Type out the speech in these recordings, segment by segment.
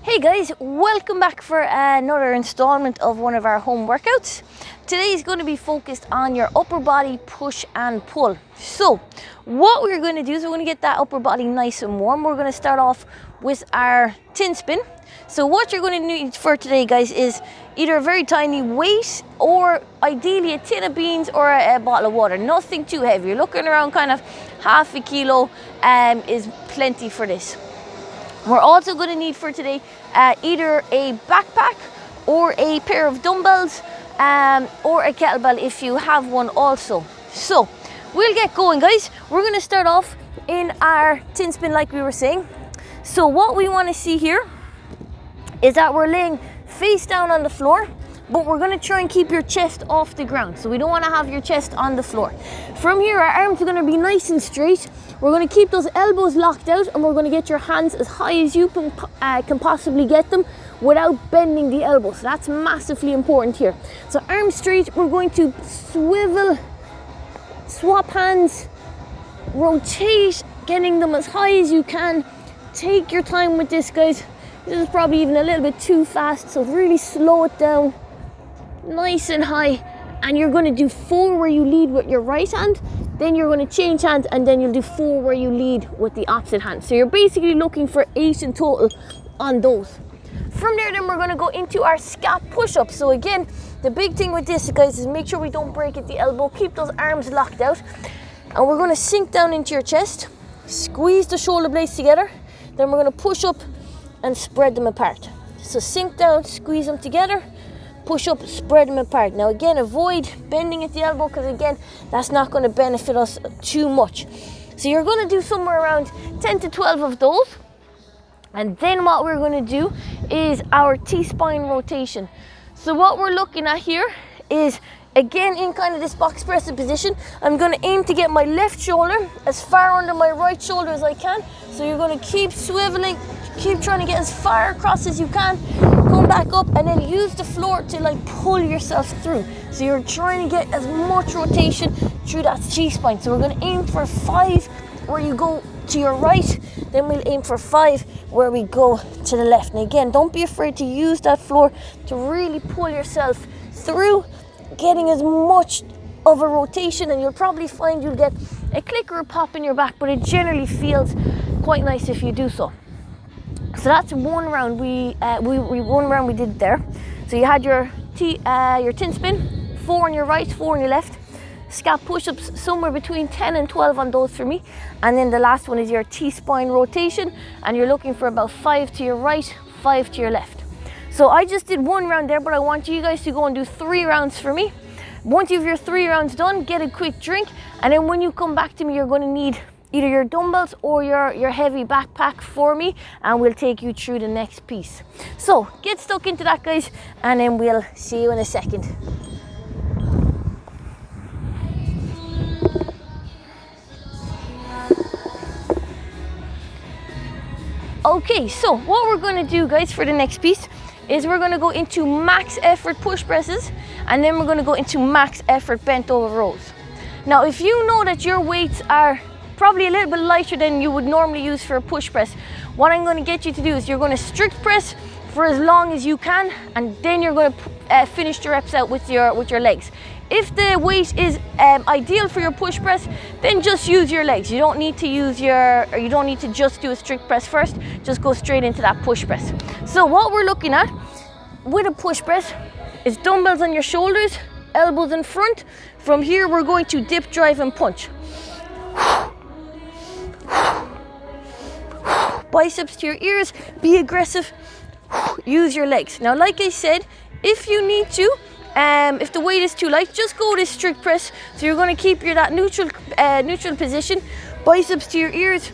Hey guys, welcome back for another installment of one of our home workouts. Today is going to be focused on your upper body push and pull. So what we're going to do is we're going to get that upper body nice and warm. We're going to start off with our tin spin. So what you're going to need for today, guys, is either a very tiny weight or ideally a tin of beans or a bottle of water. Nothing too heavy. You're looking around kind of half a kilo is plenty for this. We're also going to need for today either a backpack or a pair of dumbbells or a kettlebell if you have one also. So we'll get going, guys. We're going to start off in our tin spin like we were saying. So what we want to see here is that we're laying face down on the floor, but we're going to try and keep your chest off the ground. So we don't want to have your chest on the floor. From here, our arms are going to be nice and straight. We're going to keep those elbows locked out, and we're going to get your hands as high as you can possibly get them without bending the elbows. So that's massively important here. So arms straight, we're going to swivel, swap hands, rotate, getting them as high as you can. Take your time with this, guys. This is probably even a little bit too fast, so really slow it down. Nice and high, and you're going to do 4 where you lead with your right hand, then you're going to change hands, and then you'll do 4 where you lead with the opposite hand. So you're basically looking for 8 in total on those. From there, then we're going to go into our scap push-up. So again, the big thing with this, guys, is make sure we don't break at the elbow. Keep those arms locked out, and we're going to sink down into your chest, squeeze the shoulder blades together, then we're going to push up and spread them apart. So sink down, squeeze them together, push up, spread them apart. Now again, avoid bending at the elbow, because again, that's not going to benefit us too much. So you're going to do somewhere around 10 to 12 of those. And then what we're going to do is our T-spine rotation. So what we're looking at here is, again, in kind of this box press position, I'm going to aim to get my left shoulder as far under my right shoulder as I can. So you're going to keep swiveling, keep trying to get as far across as you can, come back up, and then use the floor to like pull yourself through. So you're trying to get as much rotation through that T-spine. So we're going to aim for 5 where you go to your right, then we'll aim for 5 where we go to the left. And again, don't be afraid to use that floor to really pull yourself through, getting as much of a rotation, and you'll probably find you'll get a click or a pop in your back, but it generally feels quite nice if you do so. So that's one round one round we did there. So you had your tin spin, 4 on your right, 4 on your left. Scap push-ups, somewhere between 10 and 12 on those for me. And then the last one is your T-spine rotation, and you're looking for about 5 to your right, 5 to your left. So I just did 1 round there, but I want you guys to go and do 3 rounds for me. Once you have your 3 rounds done, get a quick drink, and then when you come back to me, you're going to need either your dumbbells or your heavy backpack for me, and we'll take you through the next piece. So get stuck into that, guys, and then we'll see you in a second. Okay, so what we're going to do, guys, for the next piece is we're going to go into max effort push presses, and then we're going to go into max effort bent over rows. Now, if you know that your weights are probably a little bit lighter than you would normally use for a push press, what I'm going to get you to do is you're going to strict press for as long as you can, and then you're going to finish the reps out with your legs. If the weight is ideal for your push press, then just use your legs. You don't need to just do a strict press first. Just go straight into that push press. So what we're looking at with a push press is dumbbells on your shoulders, elbows in front. From here, we're going to dip, drive, and punch. Biceps to your ears, be aggressive, use your legs. Now, like I said, if you need to, if the weight is too light, just go to strict press. So you're going to keep that neutral position, biceps to your ears,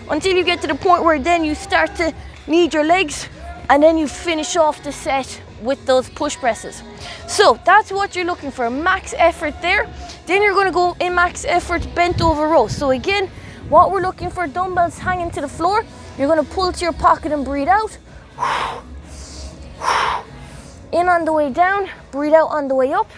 until you get to the point where then you start to need your legs, and then you finish off the set with those push presses. So that's what you're looking for, max effort there. Then you're going to go in max effort bent over rows. So again, what we're looking for, dumbbells hanging to the floor. You're going to pull to your pocket and breathe out. In on the way down, breathe out on the way up.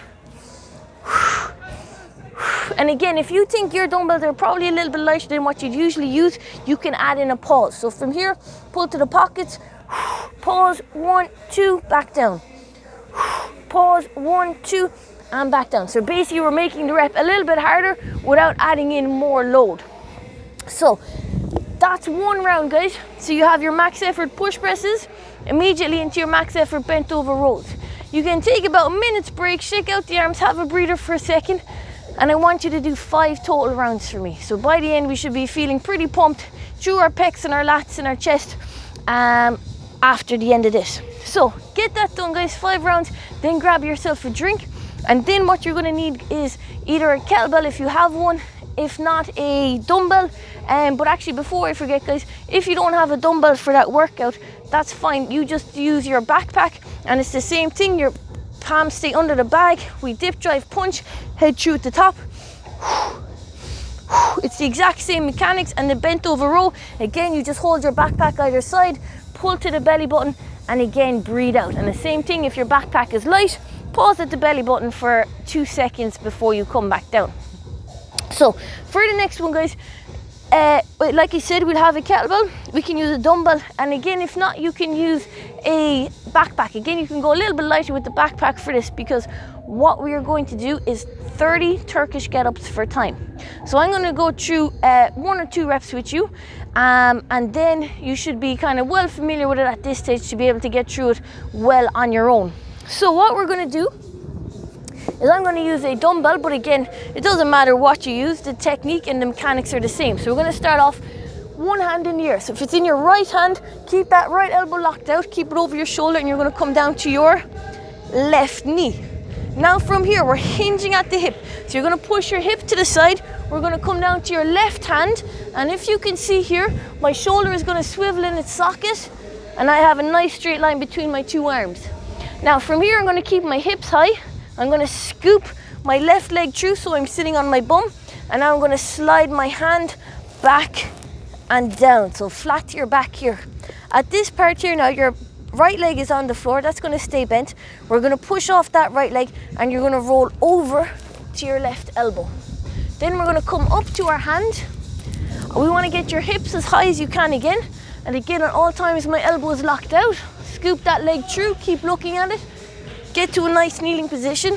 And again, if you think your dumbbells are probably a little bit lighter than what you'd usually use, you can add in a pause. So from here, pull to the pockets, pause, 1, 2, back down. Pause, 1, 2, and back down. So basically we're making the rep a little bit harder without adding in more load. So that's one round, guys. So you have your max effort push presses immediately into your max effort bent over rows. You can take about a minute's break, shake out the arms, have a breather for a second, and I want you to do 5 total rounds for me. So by the end we should be feeling pretty pumped through our pecs and our lats and our chest after the end of this. So get that done, guys, 5 rounds, then grab yourself a drink, and then what you're going to need is either a kettlebell if you have one, if not a dumbbell. But actually, before I forget, guys, if you don't have a dumbbell for that workout, that's fine. You just use your backpack, and it's the same thing. Your palms stay under the bag. We dip, drive, punch, head through at the top. It's the exact same mechanics. And the bent over row, again, you just hold your backpack either side, pull to the belly button, and again breathe out. And the same thing if your backpack is light, pause at the belly button for 2 seconds before you come back down. So for the next one, guys, like I said, we'll have a kettlebell, we can use a dumbbell, and again, if not, you can use a backpack. Again, you can go a little bit lighter with the backpack for this, because what we are going to do is 30 Turkish get-ups for time. So I'm going to go through 1 or 2 reps with you, and then you should be kind of well familiar with it at this stage to be able to get through it well on your own. So what we're going to do is I'm going to use a dumbbell, but again, it doesn't matter what you use, the technique and the mechanics are the same. So we're going to start off one hand in the air. So if it's in your right hand, keep that right elbow locked out, keep it over your shoulder, and you're going to come down to your left knee. Now from here, we're hinging at the hip. So you're going to push your hip to the side, we're going to come down to your left hand, and if you can see here, my shoulder is going to swivel in its socket, and I have a nice straight line between my 2 arms. Now from here, I'm going to keep my hips high. I'm going to scoop my left leg through so I'm sitting on my bum, and now I'm going to slide my hand back and down, so flat to your back here. At this part here now, your right leg is on the floor, that's going to stay bent. We're going to push off that right leg, and you're going to roll over to your left elbow. Then we're going to come up to our hand. We want to get your hips as high as you can again, and again at all times my elbow is locked out. Scoop that leg through, keep looking at it. Get to a nice kneeling position,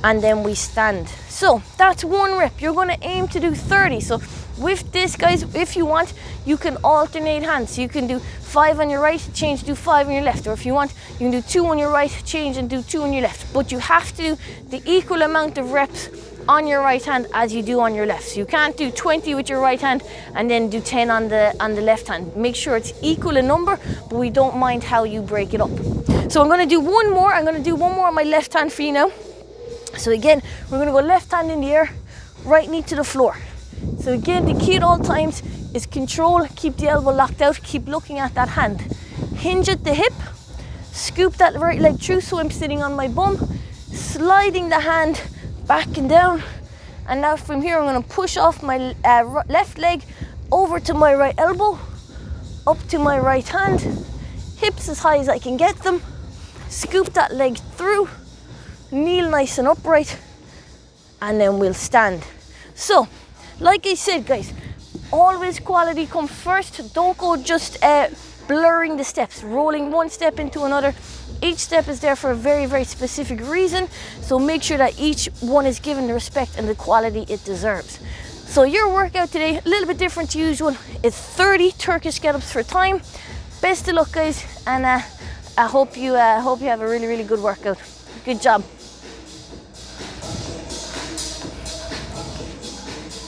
and then we stand. So that's 1 rep. You're going to aim to do 30. So with this, guys, if you want, you can alternate hands. So you can do 5 on your right, change, do 5 on your left. Or if you want, you can do 2 on your right, change, and do 2 on your left. But you have to do the equal amount of reps on your right hand as you do on your left. So you can't do 20 with your right hand and then do 10 on the left hand. Make sure it's equal in number, but we don't mind how you break it up. So I'm going to do 1 more. I'm going to do 1 more on my left hand for you now. So again, we're going to go left hand in the air, right knee to the floor. So again, the key at all times is control, keep the elbow locked out, keep looking at that hand. Hinge at the hip, scoop that right leg through so I'm sitting on my bum, sliding the hand back and down. And now from here, I'm going to push off my left leg over to my right elbow, up to my right hand, hips as high as I can get them, scoop that leg through, kneel nice and upright, and then we'll stand. So, like I said, guys, always quality comes first. Don't go just blurring the steps, rolling one step into another. Each step is there for a very, very specific reason. So make sure that each one is given the respect and the quality it deserves. So your workout today, a little bit different to usual. It's 30 Turkish get-ups for time. Best of luck, guys, and I hope you have a really, really good workout. Good job.